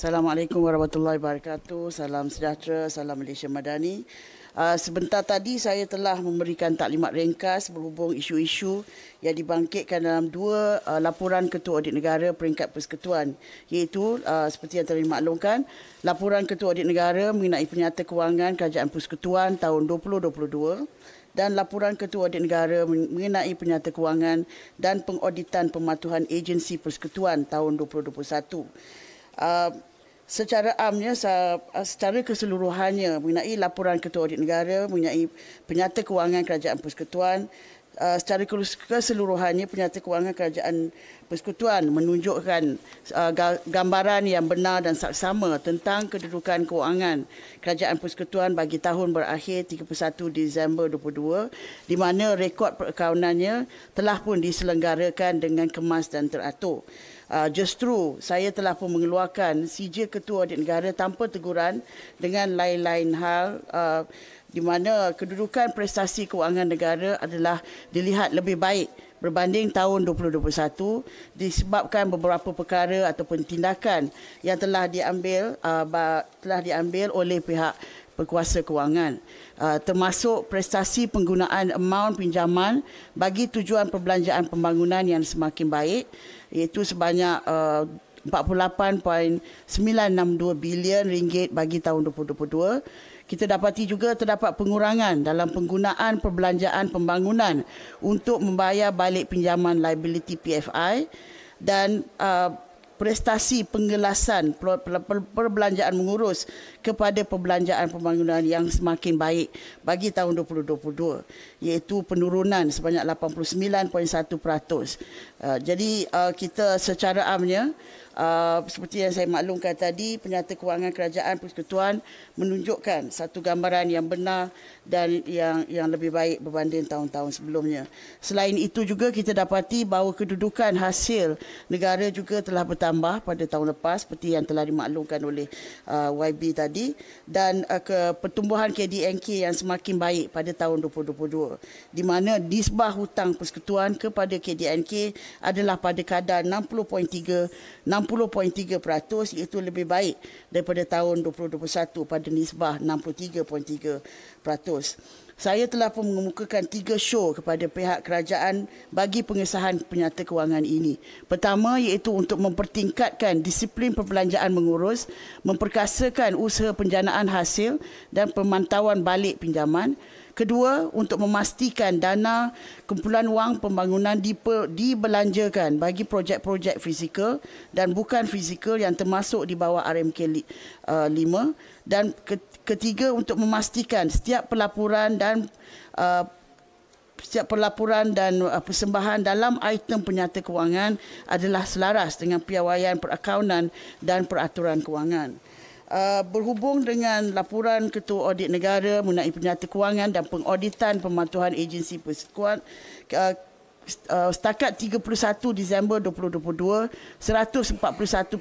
Assalamualaikum warahmatullahi wabarakatuh. Salam sejahtera, salam Malaysia Madani. Sebentar tadi saya telah memberikan taklimat ringkas berhubung isu-isu yang dibangkitkan dalam dua laporan Ketua Audit Negara peringkat Persekutuan, iaitu seperti yang telah dimaklumkan, laporan Ketua Audit Negara mengenai penyata kewangan Kerajaan Persekutuan tahun 2022 dan laporan Ketua Audit Negara mengenai penyata kewangan dan pengauditan pematuhan agensi persekutuan tahun 2021. Secara amnya, secara keseluruhannya mengenai laporan Ketua Audit Negara mengenai penyata kewangan Kerajaan Persekutuan, secara keseluruhannya penyata kewangan Kerajaan Persekutuan menunjukkan gambaran yang benar dan saksama tentang kedudukan kewangan Kerajaan Persekutuan bagi tahun berakhir 31 Disember 2022, di mana rekod perakaunannya telah pun diselenggarakan dengan kemas dan teratur. Justru saya telah pun mengeluarkan sijil Ketua Audit Negara tanpa teguran dengan lain-lain hal, di mana kedudukan prestasi kewangan negara adalah dilihat lebih baik berbanding tahun 2021 disebabkan beberapa perkara ataupun tindakan yang telah diambil oleh pihak berkuasa kewangan, termasuk prestasi penggunaan amaun pinjaman bagi tujuan perbelanjaan pembangunan yang semakin baik, iaitu sebanyak 48.962 bilion ringgit bagi tahun 2022. Kita dapati juga terdapat pengurangan dalam penggunaan perbelanjaan pembangunan untuk membayar balik pinjaman liability PFI dan prestasi penggelasan perbelanjaan mengurus kepada perbelanjaan pembangunan yang semakin baik bagi tahun 2022, iaitu penurunan sebanyak 89.1%. Jadi kita secara amnya, seperti yang saya maklumkan tadi, penyata kewangan Kerajaan Persekutuan menunjukkan satu gambaran yang benar dan yang lebih baik berbanding tahun-tahun sebelumnya. Selain itu juga kita dapati bahawa kedudukan hasil negara juga telah bertambah pada tahun lepas seperti yang telah dimaklumkan oleh YB tadi, dan pertumbuhan KDNK yang semakin baik pada tahun 2022, di mana nisbah hutang persekutuan kepada KDNK adalah pada kadar 60.3%, iaitu lebih baik daripada tahun 2021 pada nisbah 63.3%. Saya telah pun mengemukakan 3 show kepada pihak kerajaan bagi pengesahan penyata kewangan ini. Pertama, iaitu untuk mempertingkatkan disiplin perbelanjaan mengurus, memperkasakan usaha penjanaan hasil dan pemantauan balik pinjaman. Kedua, untuk memastikan dana kumpulan wang pembangunan dibelanjakan bagi projek-projek fizikal dan bukan fizikal yang termasuk di bawah RMK 5. Dan ketiga, untuk memastikan setiap pelaporan dan persembahan dalam item penyata kewangan adalah selaras dengan piawaian perakaunan dan peraturan kewangan. Berhubung dengan laporan Ketua Audit Negara mengenai penyata kewangan dan pengauditan pematuhan agensi persekutuan, setakat 31 Disember 2022, 141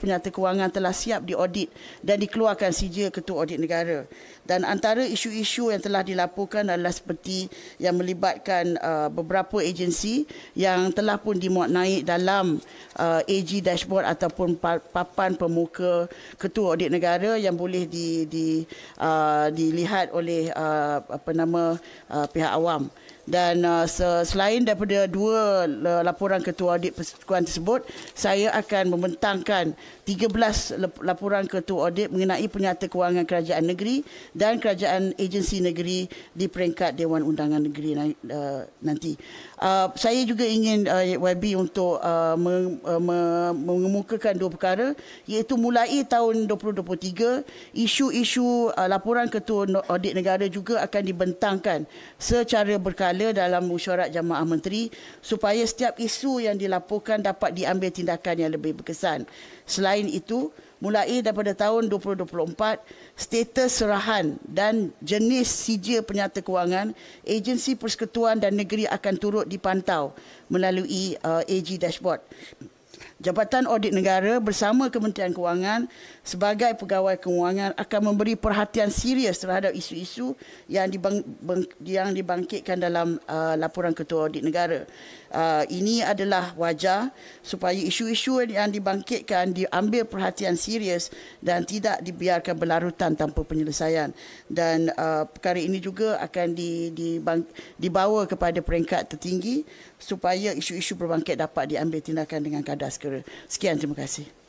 penyata kewangan telah siap diaudit dan dikeluarkan sijil Ketua Audit Negara. Dan antara isu-isu yang telah dilaporkan adalah seperti yang melibatkan beberapa agensi yang telah pun dimuat naik dalam AG dashboard ataupun papan pemuka Ketua Audit Negara yang boleh dilihat oleh pihak awam. Dan selain daripada dua laporan Ketua Audit Persekutuan tersebut, saya akan membentangkan 13 laporan Ketua Audit mengenai penyata kewangan kerajaan negeri dan kerajaan agensi negeri di peringkat Dewan Undangan Negeri nanti. Saya juga ingin YB untuk mengemukakan dua perkara, iaitu mulai tahun 2023, isu-isu laporan Ketua Audit Negara juga akan dibentangkan secara berkala dalam mesyuarat Jamaah Menteri supaya setiap isu yang dilaporkan dapat diambil tindakan yang lebih berkesan. Selain itu, mulai daripada tahun 2024, status serahan dan jenis sijil penyata kewangan agensi persekutuan dan negeri akan turut dipantau melalui AG dashboard. Jabatan Audit Negara bersama Kementerian Kewangan sebagai pegawai kewangan akan memberi perhatian serius terhadap isu-isu yang dibangkitkan dalam laporan Ketua Audit Negara. Ini adalah wajar supaya isu-isu yang dibangkitkan diambil perhatian serius dan tidak dibiarkan berlarutan tanpa penyelesaian. Dan perkara ini juga akan dibawa kepada peringkat tertinggi supaya isu-isu berbangkit dapat diambil tindakan dengan kadar segera. Sekian, terima kasih.